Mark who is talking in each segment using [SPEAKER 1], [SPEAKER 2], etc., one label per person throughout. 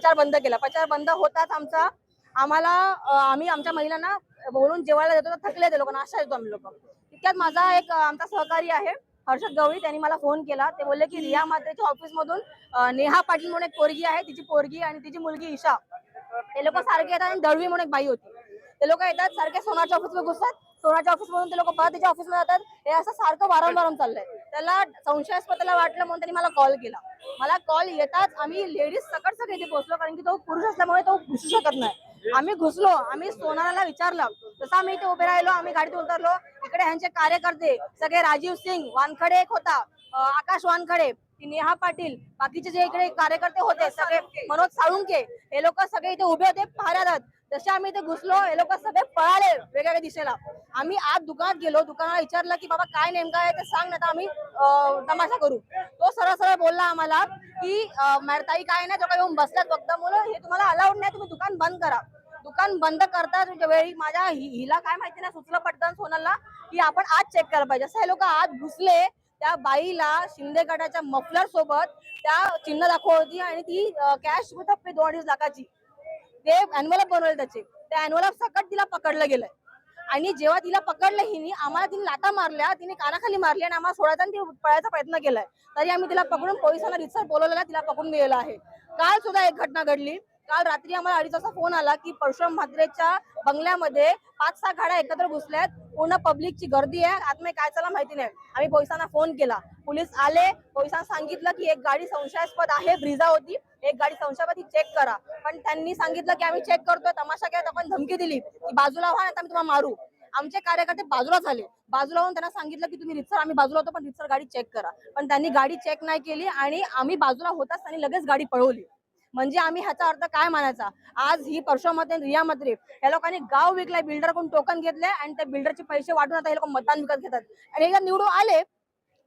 [SPEAKER 1] प्रचार बंद केला. प्रचार बंद होताच आम्हाला आम्ही आमच्या महिलांना बोलून जेवायला देतो, थकले ते लोक, नाश्ता देतो आम्ही लोक. तितक्यात माझा एक आमचा सहकारी आहे हर्षद गवळी, त्यांनी मला फोन केला. ते बोलले की रिया म्हात्रेच्या ऑफिस मधून नेहा पाटील म्हणून एक पोरगी आहे, तिची पोरगी आणि तिची मुलगी ईशा, ते लोक सारखे येतात. आणि दळवी म्हणून एक बाई होती, ते लोक येतात सारखे सोनाच्या ऑफिस मध्ये घुसतात. सोनाच्या ऑफिस मधून ते लोक परत त्याच्या ऑफिस मध्ये जातात. हे असं सारखं वारंवार चाललंय. त्याला संशयास्पद वाटलं म्हणून त्यांनी मला कॉल केला. मला कॉल येताच आम्ही लेडीज सकट सगळे इथे पोहोचलो, कारण की तो पुरुष असल्यामुळे तो घुसू शकत नाही. आम्ही घुसलो, आम्ही सोनाला विचारलं. तसं आम्ही इथे उभे राहिलो, आम्ही गाडीत उतरलो. इकडे ह्यांचे कार्यकर्ते सगळे, राजीव सिंग वानखडे एक होता, आकाश वानखडे, नेहा पाटील, बाकीचे जे इकडे कार्यकर्ते होते सगळे, मनोज साळुंके, हे लोक सगळे इथे उभे होते पाहण्यात. जसे आम्ही इथे घुसलो, हे लोक सगळे पळाले वेगवेगळ्या दिशेला. आम्ही आत दुकानात गेलो, दुकानाला विचारलं की बाबा काय नेमकं आहे ते सांग, नाही तर आम्ही तमाशा करू. तो सरळ सरळ बोलला आम्हाला की ताई काय नाही, तो काय येऊन बसल्यात फक्त, म्हणून हे तुम्हाला अलाउड नाही, तुम्ही दुकान बंद करा. दुकान बंद करता वेळी माझ्या हिला काय माहिती नाही, सुचलं पटकन सोनाला की आपण आज चेक करायला पाहिजे. असं हे लोक आत घुसले. त्या बाईला शिंदे गटाच्या मफलर सोबत त्या चिन्ह दाखवली आणि ती कॅश विथ 2.5 लाखाची ते एनवलप बनवले त्याचे. त्या एनवलप सकट तिला पकडलं गेलंय. आणि जेव्हा तिला पकडलं हिनी, आम्हाला तिने लाथा मारल्या, तिने कानाखाली मारली आणि आम्हाला सोडायचा आणि ती पळायचा प्रयत्न केलाय. तरी आम्ही तिला पकडून पोलिसांना रितसर बोलवलेला, तिला पकडून दिलेला आहे. काल सुद्धा एक घटना घडली. काल रात्री आम्हाला 2:30 वाजता फोन आला की परशुराम म्हात्रेच्या बंगल्यामध्ये 5-6 गाड्या एकत्र घुसल्यात, पूर्ण पब्लिकची गर्दी आहे, आतमध्ये काय चाललं माहिती नाही. आम्ही पोलिसांना फोन केला, पोलीस आले. पोलिसांना सांगितलं की एक गाडी संशयास्पद आहे, ब्रिझा होती, एक गाडी संशयास्पद, चेक करा. पण त्यांनी सांगितलं की आम्ही चेक करतोय, तमाशा केला. आपण धमकी दिली की बाजूला व्हा, नाही तर आम्ही तुम्हाला मारू. आमचे कार्यकर्ते बाजूला झाले. बाजूला होऊन त्यांना सांगितलं की तुम्ही रितसर, आम्ही बाजूला होतो पण रितसर गाडी चेक करा. पण त्यांनी गाडी चेक नाही केली आणि आम्ही बाजूला होताच त्यांनी लगेच गाडी पळवली. म्हणजे आम्ही ह्याचा अर्थ काय मानायचा? आज ही परशुराम म्हात्रे, रिया म्हात्रे या लोकांनी गाव विकलाय, बिल्डर कडून टोकन घेतले आणि त्या बिल्डरचे पैसे वाटून आता हे लोक मतदान विकत घेतात. आणि एकदा निवडून आले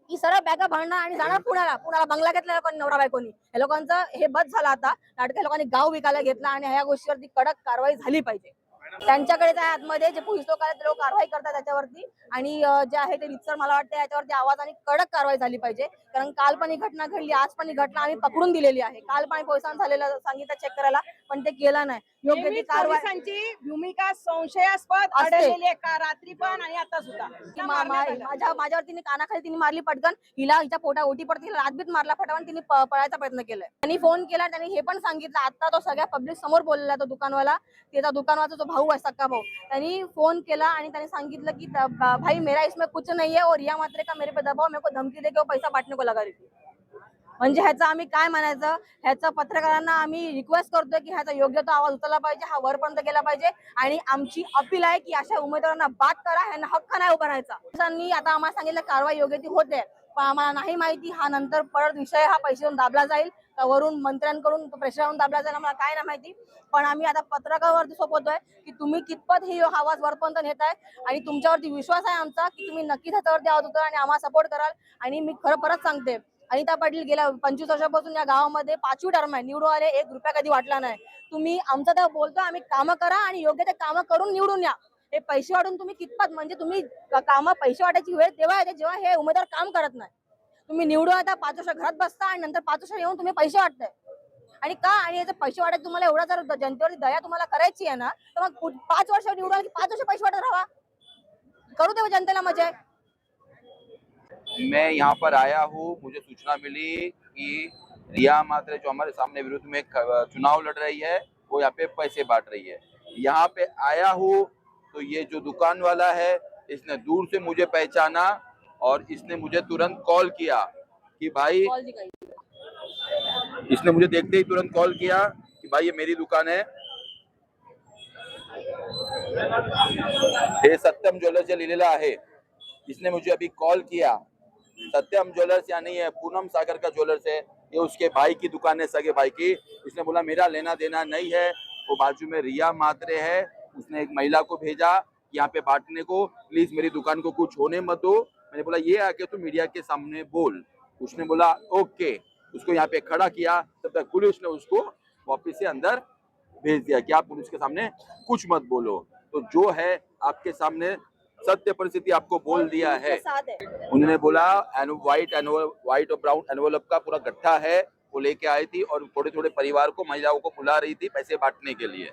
[SPEAKER 1] की सरळ बॅगा भांडणार आणि जाणार पुण्याला बंगला घेतला लोकांनी, नवरा बायकोनी. या लोकांचं हे बस झालं आता. नाटक लोकांनी गाव विकायला घेतला आणि ह्या गोष्टीवरती कडक कारवाई झाली पाहिजे. त्यांच्याकडे काय आतमध्ये जे पोलीस लोक आहेत ते लोक कारवाई करतात त्याच्यावरती. आणि जे आहे ते रितसर मला वाटतं याच्यावरती आवाज आणि कडक कारवाई झाली पाहिजे. कारण काल पण ही घटना घडली, आज पण ही घटना आम्ही पकडून दिलेली आहे. काल पण पोलिसांना झालेलं सांगितलं चेक करायला, पण ते केलं नाही. योग्य ती कारवाई.
[SPEAKER 2] पोलिसांची भूमिका संशयास्पद आढळलेली आहे का रात्री पण आणि आता सुद्धा.
[SPEAKER 1] माझ्यावर तिने कानाखाली तिने मारली पटकन, हिला हिच्या पोटा ओटी पडते, हिला रातबीत मारला फटावून, तिने पळायचा प्रयत्न केलाय. त्यांनी फोन केला, त्यांनी हे पण सांगितलं आता तो सगळ्या पब्लिक समोर बोललेला, तो दुकानवाला, त्याचा दुकानवाला जो भाऊ आहे, सक्का भाऊ, त्यांनी फोन केला आणि त्यांनी सांगितलं की भाई मेरा इसमें कुछ नहीं है और रिया म्हात्रे का मेरे पे दबाव, मेरे को धमकी दे के पैसा बांटने को लगा रही थी. म्हणजे ह्याचं आम्ही काय म्हणायचं? ह्याचं पत्रकारांना आम्ही रिक्वेस्ट करतोय की ह्याचा योग्य तो आवाज उचलला पाहिजे, हा वरपर्यंत गेला पाहिजे. आणि आमची अपील आहे की अशा उमेदवारांना बाद करा, ह्यांना हक्क नाही उभा राहायचा. पोलिसांनी आता आम्हाला सांगितलं कारवाई योग्य ती होते, पण आम्हाला नाही माहिती हा नंतर परत विषय हा पैशावरून दाबला जाईल का वरून मंत्र्यांकडून प्रेशरावरून दाबला जाईल, आम्हाला काय नाही माहिती. पण आम्ही आता पत्रकारावरती सोपवतोय की तुम्ही कितपत ही आवाज वरपर्यंत नेताय आणि तुमच्यावरती विश्वास आहे आमचा की तुम्ही नक्कीच ह्याच्यावरती आवाज उचलाल आणि आम्हाला सपोर्ट कराल. आणि मी खरं परत सांगते, अनिता पाटील गेल्या 25 वर्षापासून या गावामध्ये 5वी टर्म आहे, निवडून आले, 1 रुपया कधी वाटला नाही. तुम्ही आमचं तर बोलतो, आम्ही कामं करा आणि योग्य ते कामं करून निवडून या. हे पैसे वाटून तुम्ही कितपत, म्हणजे तुम्ही कामं पैसे वाटायची वेळ तेव्हा येते जेव्हा हे उमेदवार काम करत नाही. तुम्ही निवडून आता 5 वर्ष घरात बसता आणि नंतर 5 वर्ष येऊन तुम्ही पैसे वाटताय. आणि का? आणि याचे पैसे वाटायचे तुम्हाला एवढा जर जनतेवरती दया तुम्हाला करायची आहे ना, तर मग 5 वर्ष निवडून आले की 5 वर्ष पैसे वाटत राहा, करू दे जनतेला मजा आहे.
[SPEAKER 3] मैं यहाँ पर आया हूँ, मुझे सूचना मिली कि रिया म्हात्रे जो हमारे सामने विरुद्ध में चुनाव लड़ रही है, वो यहाँ पे पैसे बांट रही है। यहाँ पे आया हूँ तो ये जो दुकान वाला है, इसने दूर से मुझे पहचाना और इसने मुझे तुरंत कॉल किया कि भाई, इसने मुझे देखते ही तुरंत कॉल किया कि भाई ये मेरी दुकान है, हे सत्यम ज्वेलर्स लिहिलेलं आहे. इसने मुझे अभी कॉल किया. सत्यम ज्वेलर्स या नहीं है, पूनम सागर का ज्वेलर्स है, ये उसके भाई की दुकान है, सगे भाई की. इसने बोला मेरा लेना देना नहीं है, वो बाजू में रिया म्हात्रे है, उसने एक महिला को भेजा यहाँ पे बांटने को, प्लीज मेरी दुकान को कुछ होने मत दो. मैंने बोला ये आके तू मीडिया के सामने बोल. उसने बोला ओके. उसको यहाँ पे खड़ा किया, तब तक पुलिस ने उसको वापिस से अंदर भेज दिया कि आप पुलिस के सामने कुछ मत बोलो. तो जो है आपके सामने सत्य परिस्थिति आपको बोल दिया है. उन्होंने बोला व्हाइट और ब्राउन एनवलप का पूरा गट्ठा है, वो लेके आई थी और थोड़े थोड़े परिवार को महिलाओं को बुला रही थी पैसे बांटने के लिए।